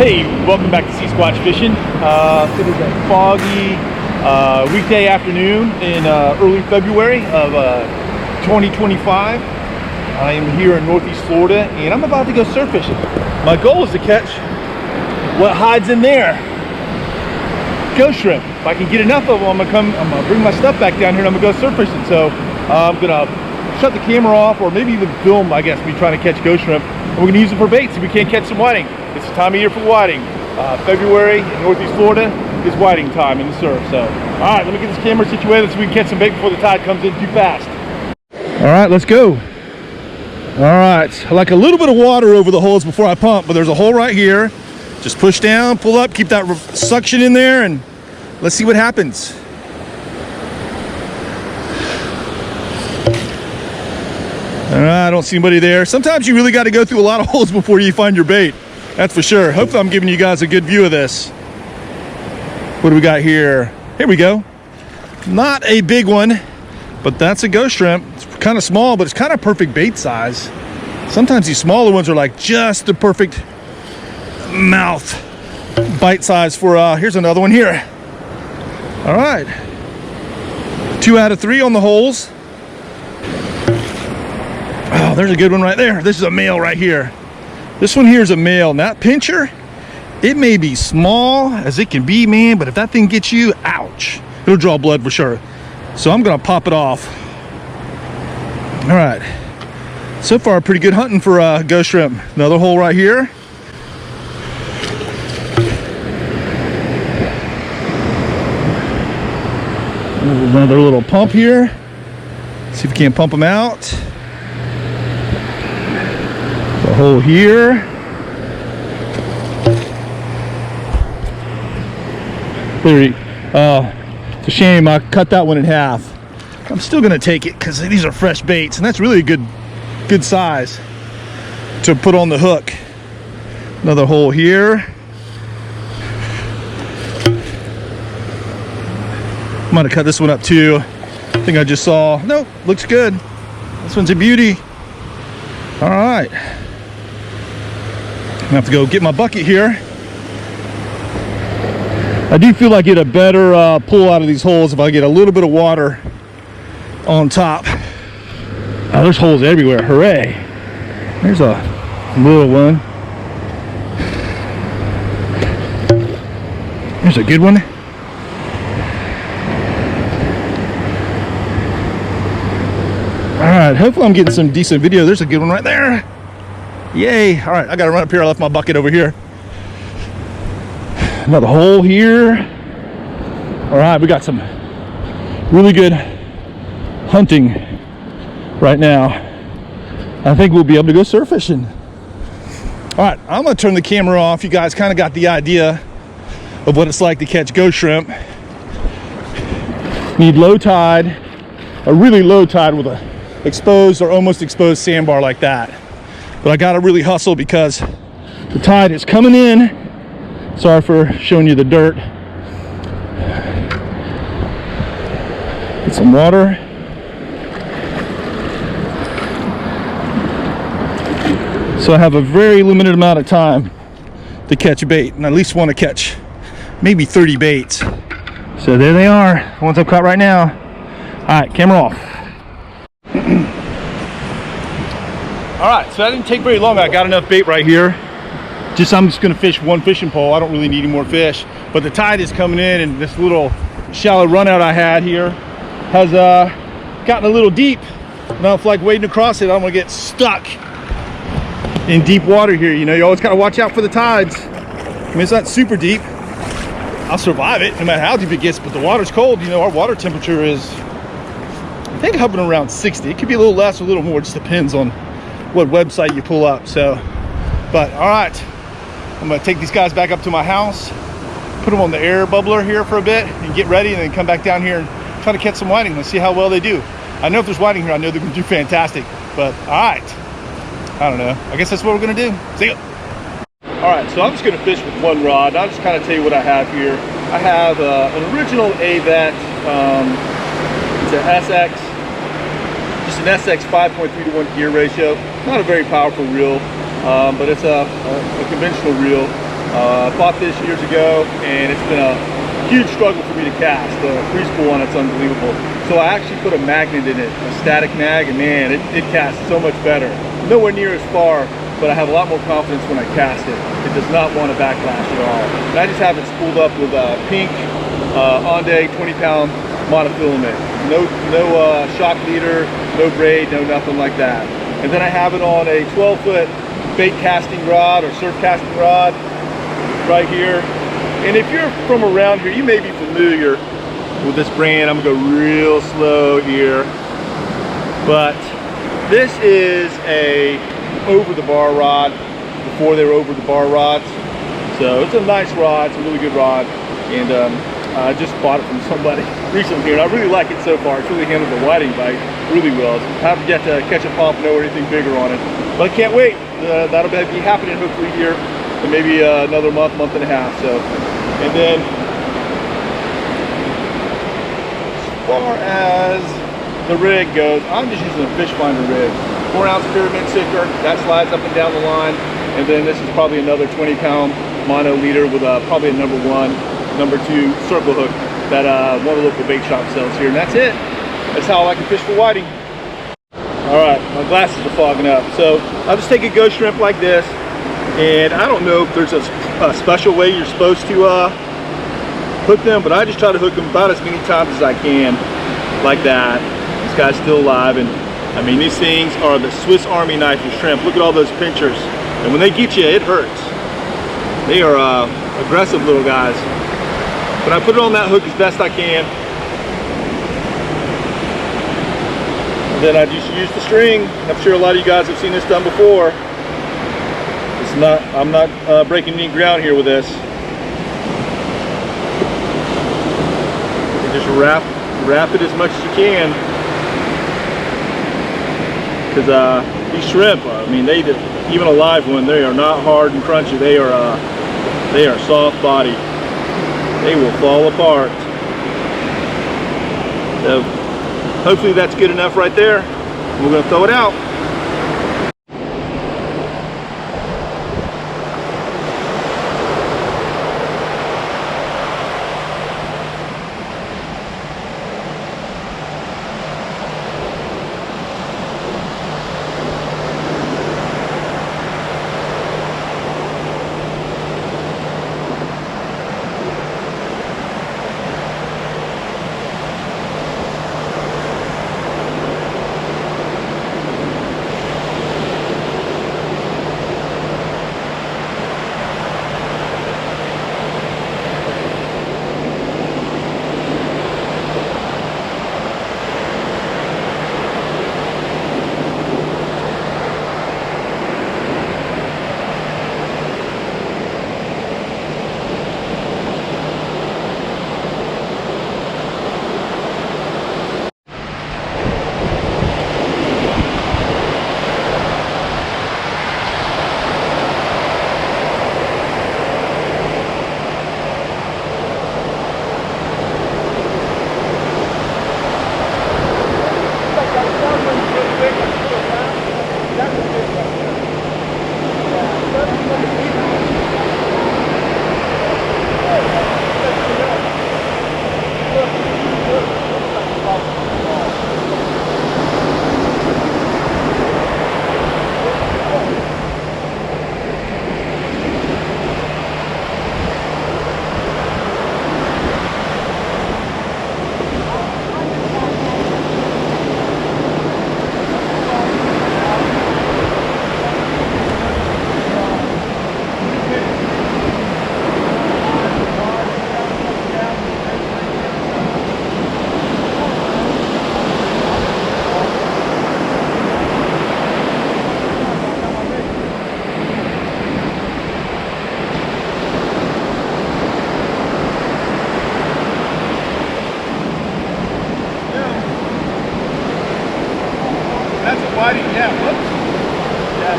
Hey, welcome back to Sea-Squatch Fishing. It is a foggy weekday afternoon in early February of 2025. I am here in Northeast Florida and I'm about to go surf fishing. My goal is to catch what hides in there. Ghost shrimp. If I can get enough of them, I'm gonna bring my stuff back down here and I'm gonna go surf fishing. So I'm gonna shut the camera off, or maybe even film, I guess, me trying to catch ghost shrimp. And we're gonna use them for bait so we can't catch some whiting. It's the time of year for whiting. February in Northeast Florida is whiting time in the surf. So, all right, let me get this camera situated so we can catch some bait before the tide comes in too fast. All right, let's go. All right, I like a little bit of water over the holes before I pump, but there's a hole right here. Just push down, pull up, keep that suction in there, and let's see what happens. All right, I don't see anybody there. Sometimes you really got to go through a lot of holes before you find your bait. That's for sure. Hopefully I'm giving you guys a good view of this. What do we got here? Here we go. Not a big one, but that's a ghost shrimp. It's kind of small, but it's kind of perfect bait size. Sometimes these smaller ones are like just the perfect mouth bite size for, here's another one here. All right. 2 out of 3 on the holes. Oh, there's a good one right there. This is a male right here. This one here is a male. And that pincher, it may be small as it can be, man, but if that thing gets you, ouch. It'll draw blood for sure. So I'm gonna pop it off. All right. So far, pretty good hunting for ghost shrimp. Another hole right here. Another little pump here. See if we can't pump them out. A hole here. It's a shame I cut that one in half. I'm still gonna take it because these are fresh baits, and that's really a good size to put on the hook. Another hole here. I'm gonna cut this one up too. I think I just saw. Nope, looks good. This one's a beauty. All right. I have to go get my bucket here. I do feel like I get a better pull out of these holes if I get a little bit of water on top. Oh, there's holes everywhere. Hooray. There's a little one. There's a good one. All right, hopefully I'm getting some decent video. There's a good one right there. Yay. All right, I gotta run up here. I left my bucket over here. Another hole here. All right, we got some really good hunting right now. I think we'll be able to go surf fishing. All right, I'm gonna turn the camera off. You guys kind of got the idea of what it's like to catch ghost shrimp. Need low tide, a really low tide with a exposed or almost exposed sandbar like that. But I gotta really hustle because the tide is coming in. Sorry for showing you the dirt. Get some water. So I have a very limited amount of time to catch a bait, and I at least want to catch maybe 30 baits. So there they are, the ones I've caught right now. All right, camera off. All right, so that didn't take very long. I got enough bait right here. I'm just gonna fish one fishing pole. I don't really need any more fish, but the tide is coming in, and this little shallow run out I had here has gotten a little deep. And I don't feel like wading across it. I don't wanna get stuck in deep water here. You know, you always gotta watch out for the tides. I mean, it's not super deep. I'll survive it no matter how deep it gets, but the water's cold. You know, our water temperature is, I think, hovering around 60. It could be a little less or a little more, it just depends on what website you pull up. So, but all right, I'm gonna take these guys back up to my house, put them on the air bubbler here for a bit and get ready, and then come back down here and try to catch some whiting. Let's see how well they do. I know if there's whiting here, I know they're gonna do fantastic, but all right, I don't know. I guess that's what we're gonna do. See ya. All right, so I'm just gonna fish with one rod. I'll just kind of tell you what I have here. I have an original AVET, it's an SX, just an SX 5.3 to 1 gear ratio. Not a very powerful reel, but it's a conventional reel. Bought this years ago, and it's been a huge struggle for me to cast. The preschool one, it's unbelievable. So I actually put a magnet in it, a static mag, and man, it casts so much better. Nowhere near as far, but I have a lot more confidence when I cast it. It does not want to backlash at all. And I just have it spooled up with pink Onday 20-pound monofilament. No shock leader, no braid, no nothing like that. And then I have it on a 12-foot bait casting rod or surf casting rod right here. And if you're from around here, you may be familiar with this brand. I'm gonna go real slow here. But this is a over-the-bar rod before they were over-the-bar rods. So it's a nice rod, it's a really good rod. And I just bought it from somebody recently here, and I really like it so far. It's really handled the whiting bite really well. I haven't yet to catch a pompano or anything bigger on it. But I can't wait. That'll be happening hopefully here in maybe another month and a half. So, and then as far as the rig goes, I'm just using a fish finder rig. 4-ounce pyramid sinker that slides up and down the line, and then this is probably another 20-pound mono leader with probably a number 1, number 2 circle hook that one of the local bait shops sells here, and that's it. That's how I can fish for whiting. All right, my glasses are fogging up, so I'll just take a ghost shrimp like this, and I don't know if there's a special way you're supposed to hook them, but I just try to hook them about as many times as I can, like that. This guy's still alive, and I mean, these things are the Swiss Army knife of shrimp. Look at all those pinchers, and when they get you, it hurts. They are aggressive little guys. But I put it on that hook as best I can. And then I just use the string. I'm sure a lot of you guys have seen this done before. It's not, I'm not breaking any ground here with this. You just wrap it as much as you can. Because these shrimp, I mean, even a live one, they are not hard and crunchy. They are soft body. They will fall apart. So hopefully that's good enough right there. We're going to throw it out. Whiting, yeah, whoops. Yeah,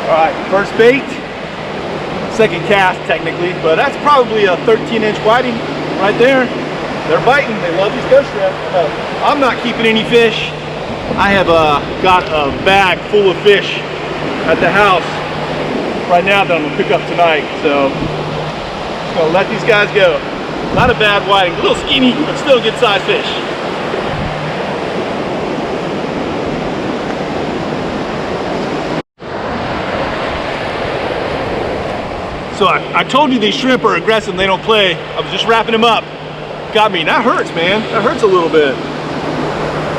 all right, first bait, second cast technically, but that's probably a 13-inch whiting right there. They're biting, they love these ghost shrimp. I'm not keeping any fish I have got a bag full of fish at the house right now that I'm gonna pick up tonight. So just gonna let these guys go. Not a bad whiting, a little skinny, but still good sized fish. So I told you these shrimp are aggressive and they don't play. I was just wrapping them up. Got me, and that hurts, man. That hurts a little bit.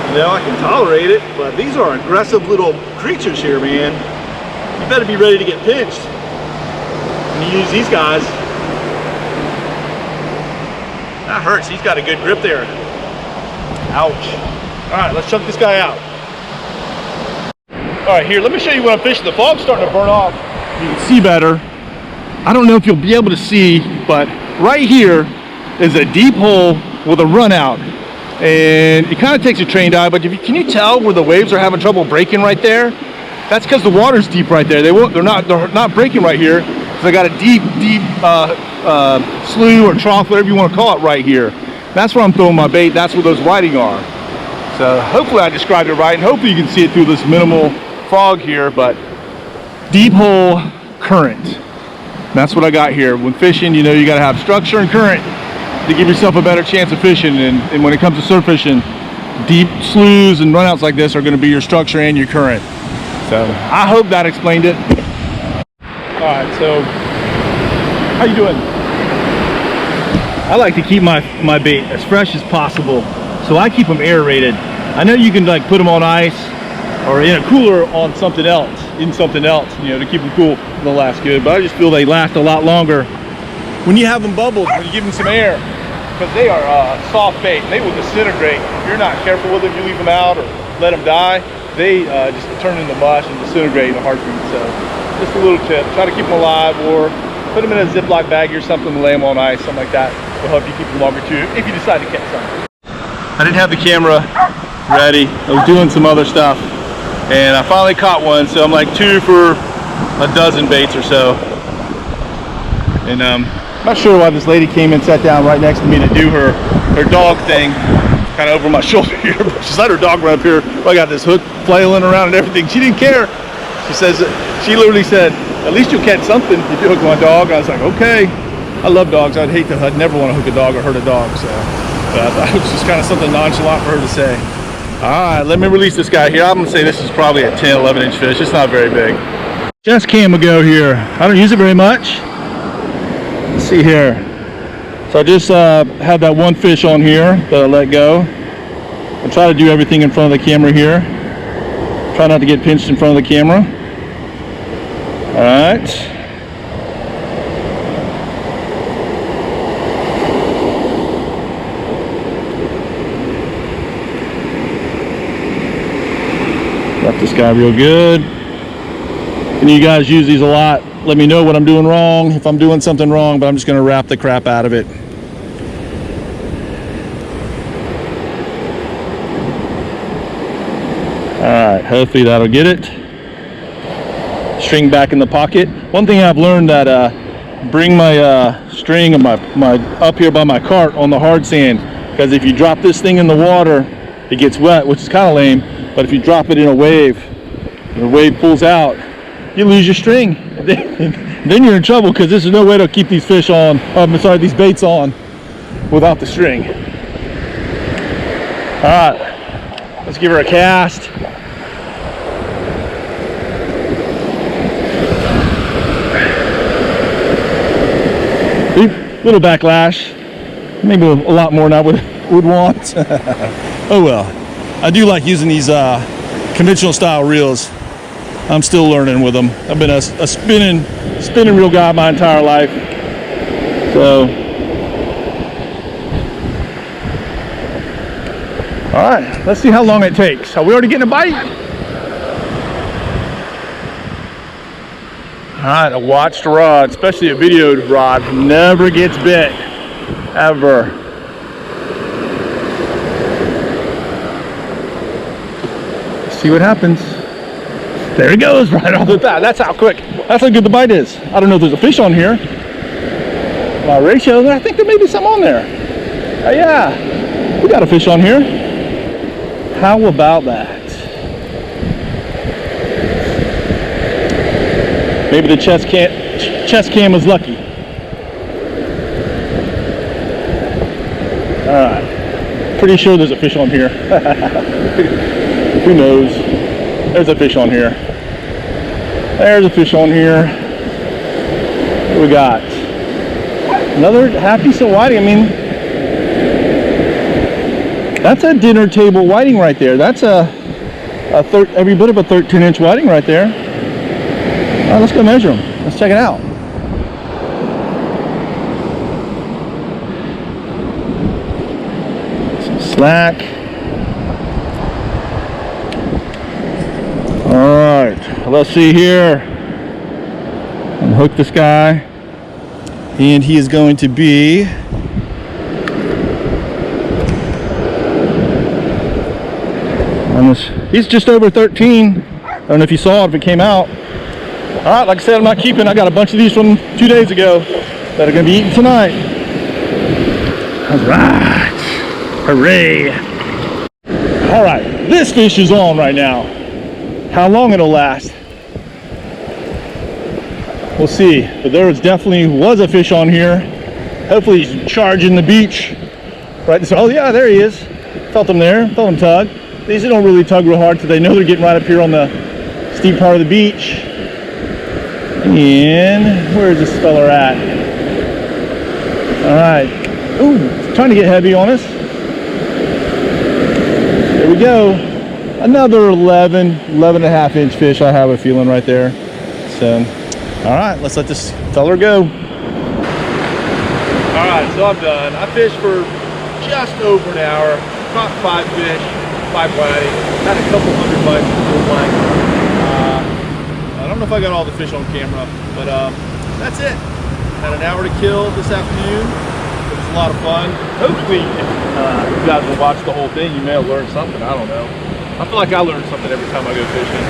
You know, I can tolerate it, but these are aggressive little creatures here, man. You better be ready to get pinched when you use these guys. That hurts, he's got a good grip there. Ouch. All right, let's chuck this guy out. All right, here, let me show you what I'm fishing. The fog's starting to burn off. You can see better. I don't know if you'll be able to see, but right here is a deep hole with a run out. And it kind of takes a trained eye, but can you tell where the waves are having trouble breaking right there? That's because the water's deep right there. They're not breaking right here, because I got a deep slough or trough, whatever you want to call it, right here. That's where I'm throwing my bait. That's where those whiting are. So hopefully I described it right, and hopefully you can see it through this minimal fog here, but deep hole current. That's what I got here. When fishing, you know, you got to have structure and current to give yourself a better chance of fishing. And when it comes to surf fishing, deep sloughs and runouts like this are going to be your structure and your current. So I hope that explained it. All right, so how you doing? I like to keep my bait as fresh as possible, so I keep them aerated. I know you can like put them on ice or in a cooler on something else, you know, to keep them cool. They'll last good, but I just feel they last a lot longer when you have them bubbled, when you give them some air, because they are soft bait. They will disintegrate if you're not careful with them. You leave them out or let them die, they just turn into mush and disintegrate in a heartbeat. So just a little tip, try to keep them alive, or put them in a Ziploc bag or something and lay them on ice. Something like that will help you keep them longer too, if you decide to catch something. I didn't have the camera ready. I was doing some other stuff, and I finally caught one. So I'm like 2 for a dozen baits or so. And I'm not sure why this lady came and sat down right next to me to do her dog thing, kind of over my shoulder here. But she's let her dog run up here. I got this hook flailing around and everything. She didn't care. She literally said, "At least you'll catch something if you hook my dog." I was like, okay. I love dogs. I'd never want to hook a dog or hurt a dog. So, but I thought it was just kind of something nonchalant for her to say. All right, let me release this guy here. I'm gonna say this is probably a 10, 11 inch fish. It's not very big. Just cam ago here. I don't use it very much. Let's see here. So I just had that one fish on here that I let go. I try to do everything in front of the camera here. Try not to get pinched in front of the camera. All right. Got this guy real good. And you guys use these a lot. Let me know what I'm doing wrong, if I'm doing something wrong, but I'm just gonna wrap the crap out of it. All right, hopefully that'll get it. String back in the pocket. One thing I've learned, that bring my string of my up here by my cart on the hard sand, because if you drop this thing in the water, it gets wet, which is kind of lame. But if you drop it in a wave, and the wave pulls out, you lose your string. Then you're in trouble, because there's no way to keep these fish on, these baits on without the string. All right, let's give her a cast. Oop, little backlash, maybe a lot more than I would want. Oh well. I do like using these conventional style reels. I'm still learning with them. I've been a spinning reel guy my entire life. So, all right, let's see how long it takes. Are we already getting a bite? All right, a watched rod, especially a videoed rod, never gets bit, ever. See what happens. There he goes, right off the bat. That's how quick. That's how good the bite is. I don't know if there's a fish on here. My ratio, I think there may be some on there. Yeah, we got a fish on here. How about that? Maybe the chest cam was lucky. All right, pretty sure there's a fish on here. Who knows? There's a fish on here. There's a fish on here. What we got? Another half decent whiting. I mean, that's a dinner table whiting right there. That's every bit of a 13-inch whiting right there. All right, let's go measure them. Let's check it out. Some slack. All right, let's see here. Unhook this guy, and he is going to be on this. He's just over 13. I don't know if you saw it, if it came out. All right, like I said, I'm not keeping. I got a bunch of these from 2 days ago that are going to be eaten tonight. All right, hooray! All right, this fish is on right now. How long it'll last, we'll see. But there definitely was a fish on here. Hopefully he's charging the beach. Right. So, oh yeah, there he is. Felt him there. Felt him tug. These don't really tug real hard because they know they're getting right up here on the steep part of the beach. And where is this fella at? All right. Ooh, trying to get heavy on us. There we go. Another 11 and a half inch fish, I have a feeling right there. So, all right, let's let this feller go. All right, so I'm done. I fished for just over an hour, caught 5 fish, 5 whiting, had a couple hundred bites of full length. I don't know if I got all the fish on camera, but that's it. Had an hour to kill this afternoon. It was a lot of fun. Hopefully, if you guys will watch the whole thing, you may have learned something. I don't know. I feel like I learn something every time I go fishing.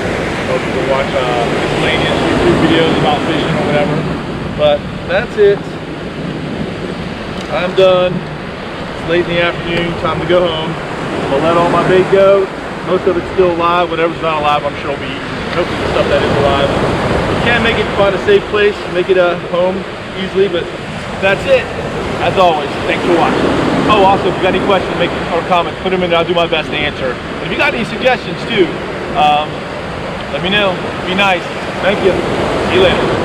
Or people watch miscellaneous YouTube videos about fishing or whatever. But that's it. I'm done. It's late in the afternoon. Time to go home. I'm gonna let all my bait go. Most of it's still alive. Whatever's not alive, I'm sure will be eaten. Hopefully the stuff that is alive. You can make it, find a safe place, make it a home easily. But that's it. As always, thanks for watching. Oh, also, if you got any questions or comments, put them in there. I'll do my best to answer. And if you got any suggestions too, let me know. Be nice. Thank you. See you later.